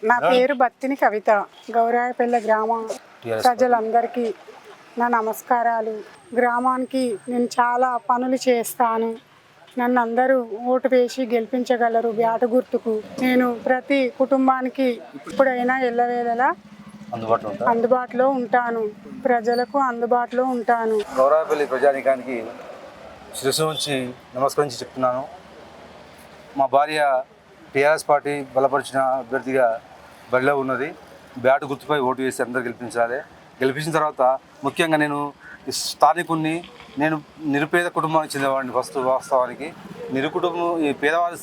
నా పేరు బత్తిని కవిత. గౌరాయపల్లి గ్రామ ప్రజలందరికీ నా నమస్కారాలు. గ్రామానికి నేను చాలా పనులు చేస్తాను. నన్ను అందరూ ఓటు వేసి గెలిపించగలరు. బ్యాట గుర్తుకు నేను ప్రతి కుటుంబానికి ఎప్పుడైనా ఎల్లవేళలా అందుబాటులో ఉంటాను. ప్రజలకు అందుబాటులో ఉంటాను. గౌరాయపల్లి ప్రజానికానికి శిరస్సు నుంచి నమస్కరించి చెప్తున్నాను. మా భార్య టీఆర్ఎస్ పార్టీ బలపరిచిన అభ్యర్థిగా బరిలో ఉన్నది. బ్యాట్ గుర్తుపై ఓటు వేసి అందరూ గెలిపించాలి. గెలిపించిన తర్వాత ముఖ్యంగా నేను స్థానికుడిని, నేను నిరుపేద కుటుంబానికి చెందేవాడిని. ఫస్ట్ వాస్తవానికి కుటుంబం ఈ పేదవారి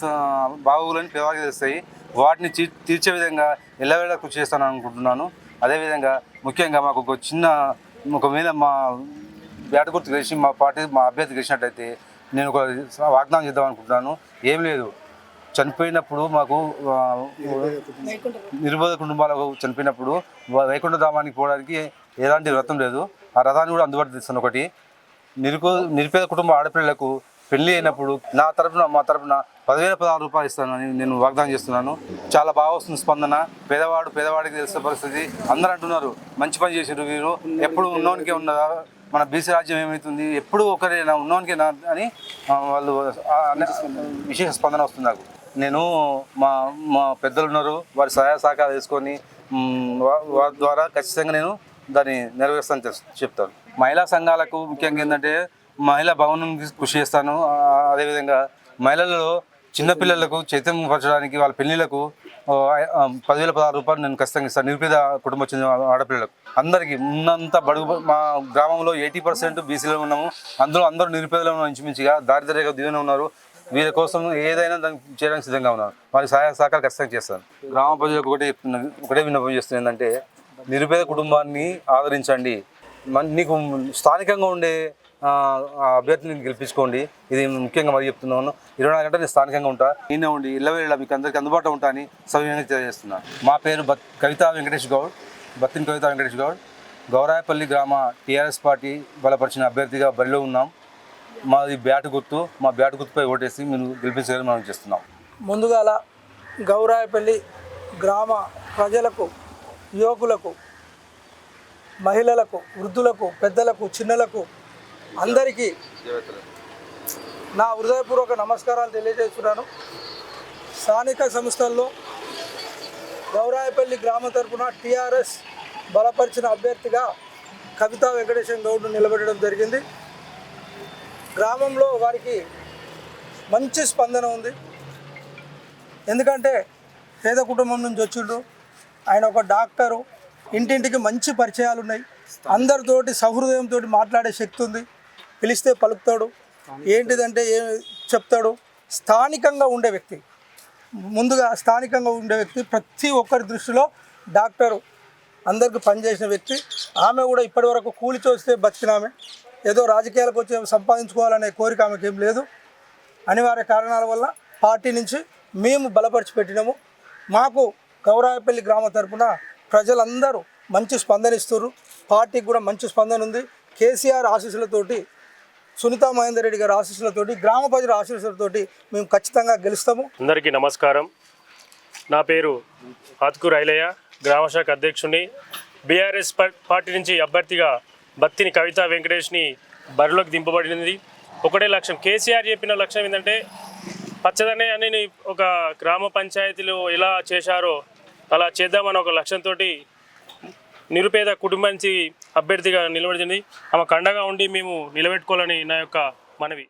బాగోగులని పేదవారికి తెలుస్తాయి. వాటిని తీర్చే విధంగా ఎల్లవేళ కృషి చేస్తాను అనుకుంటున్నాను. అదేవిధంగా ముఖ్యంగా మాకు ఒకవేళ మా బ్యాట్ గుర్తు గెలిచి మా అభ్యర్థి గెలిచినట్లయితే నేను ఒక వాగ్దానం చేద్దాం అనుకుంటున్నాను. ఏం లేదు, చనిపోయినప్పుడు మాకు నిర్బోధ కుటుంబాలకు చనిపోయినప్పుడు వైకుంఠ ధామానికి పోవడానికి ఎలాంటి రథం లేదు. ఆ రథాన్ని కూడా అందుబాటులో తెస్తాను. ఒకటి నిరుపేద కుటుంబ ఆడపిల్లలకు పెళ్లి అయినప్పుడు మా తరపున 10,016 రూపాయలు ఇస్తానని నేను వాగ్దానం చేస్తున్నాను. చాలా బాగా వస్తుంది స్పందన. పేదవాడికి తెలిసిన పరిస్థితి. అందరూ అంటున్నారు మంచి పని చేసారు వీరు, ఎప్పుడు ఉన్నవానికే ఉన్నదా, మన బీసీ రాజ్యం ఏమవుతుంది, ఎప్పుడు ఒకరైనా ఉన్నవానికే అని వాళ్ళు విశేష స్పందన వస్తుంది నాకు. నేను మా పెద్దలు ఉన్నారు, వారి సహాయ సహకారాలు తీసుకొని వారి ద్వారా ఖచ్చితంగా నేను దాన్ని నెరవేరుస్తాను చెప్తాను. మహిళా సంఘాలకు ముఖ్యంగా ఏంటంటే మహిళా భవనం కృషి చేస్తాను. అదేవిధంగా మహిళలలో చిన్నపిల్లలకు చైతన్యపరచడానికి వాళ్ళ పెళ్లిళ్లకు 10,016 రూపాయలు నేను ఖచ్చితంగా ఇస్తాను. నిరుపేద కుటుంబం చెందిన ఆడపిల్లలకు అందరికీ ఉన్నంత బడుగు. మా గ్రామంలో 80% బీసీలో ఉన్నాము. అందులో అందరూ నిరుపేదలో ఉన్న ఇంచుమించుగా దారిద్ర్య దిగువన ఉన్నారు. వీరి కోసం ఏదైనా దాన్ని చేయడానికి సిద్ధంగా ఉన్నారు. వారి సహాయ సహకారం ఖచ్చితంగా చేస్తాను. గ్రామ ప్రజలకు ఒకటే విన్నపం చేస్తుంది ఏంటంటే నిరుపేద కుటుంబాన్ని ఆదరించండి. నీకు స్థానికంగా ఉండే అభ్యర్థిని గెలిపించుకోండి. ఇది ముఖ్యంగా మరి చెప్తున్నాను. 24 గంటలు నేను స్థానికంగా ఉంటా. నేనే ఉండి ఇళ్ళవేళ మీకు అందరికీ అందుబాటులో ఉంటానని సవినయంగా తెలియజేస్తున్నాను. మా పేరు బత్తిని కవితా వెంకటేష్ గౌడ్. గౌరాయపల్లి గ్రామ టీఆర్ఎస్ పార్టీ బలపరిచిన అభ్యర్థిగా బరిలో ఉన్నాం. మాది బ్యాట్ గుర్తు. మా బ్యాట్ గుర్తుపై ఓటేసి మీరు గెలిపించాలని మనం చేస్తున్నాం. ముందుగాల గౌరాయపల్లి గ్రామ ప్రజలకు, యువకులకు, మహిళలకు, వృద్ధులకు, పెద్దలకు, చిన్నలకు అందరికీ నా హృదయపూర్వక నమస్కారాలు తెలియజేస్తున్నాను. స్థానిక సంస్థల్లో గౌరాయపల్లి గ్రామ తరఫున టీఆర్ఎస్ బలపరిచిన అభ్యర్థిగా కవితా వెంకటేశం గౌడ్ను నిలబెట్టడం జరిగింది. గ్రామంలో వారికి మంచి స్పందన ఉంది. ఎందుకంటే పేద కుటుంబం నుంచి వచ్చిండు. ఆయన ఒక డాక్టరు. ఇంటింటికి మంచి పరిచయాలు ఉన్నాయి. అందరితోటి సహృదయంతో మాట్లాడే శక్తి ఉంది. పిలిస్తే పలుకుతాడు. ఏంటిదంటే చెప్తాడు. స్థానికంగా ఉండే వ్యక్తి, ప్రతి ఒక్కరి దృష్టిలో డాక్టరు, అందరికి పనిచేసిన వ్యక్తి. ఆమె కూడా ఇప్పటివరకు కూలి చూస్తే బతికినామె. ఏదో రాజకీయాలకు వచ్చి సంపాదించుకోవాలనే కోరిక ఆమెకి ఏం లేదు. అనివార్య కారణాల వల్ల పార్టీ నుంచి మేము బలపరిచి పెట్టినాము. మాకు గౌరాయపల్లి గ్రామ తరఫున ప్రజలందరూ మంచి స్పందన ఇస్తున్నారు. పార్టీకి కూడా మంచి స్పందన ఉంది. కేసీఆర్ ఆశీస్సులతోటి, సునీతా మహేందర్ రెడ్డి గారి ఆశీస్సులతోటి, గ్రామ ప్రజల ఆశీస్సులతోటి మేము ఖచ్చితంగా గెలుస్తాము. అందరికీ నమస్కారం. నా పేరు ఆత్కూరు ఐలయ్య, గ్రామశాఖ అధ్యక్షుడిని. బీఆర్ఎస్ పార్టీ నుంచి అభ్యర్థిగా బత్తిని కవితా వెంకటేష్ని బరిలోకి దింపబడినది. ఒకటే లక్ష్యం, కేసీఆర్ చెప్పిన లక్ష్యం ఏంటంటే పచ్చదనే అని ఒక గ్రామ పంచాయతీలో ఎలా చేశారో అలా చేద్దామని ఒక లక్ష్యంతో నిరుపేద కుటుంబానికి అభ్యర్థిగా నిలబడింది. ఆమె కండగా ఉండి మేము నిలబెట్టుకోవాలని నా యొక్క మనవి.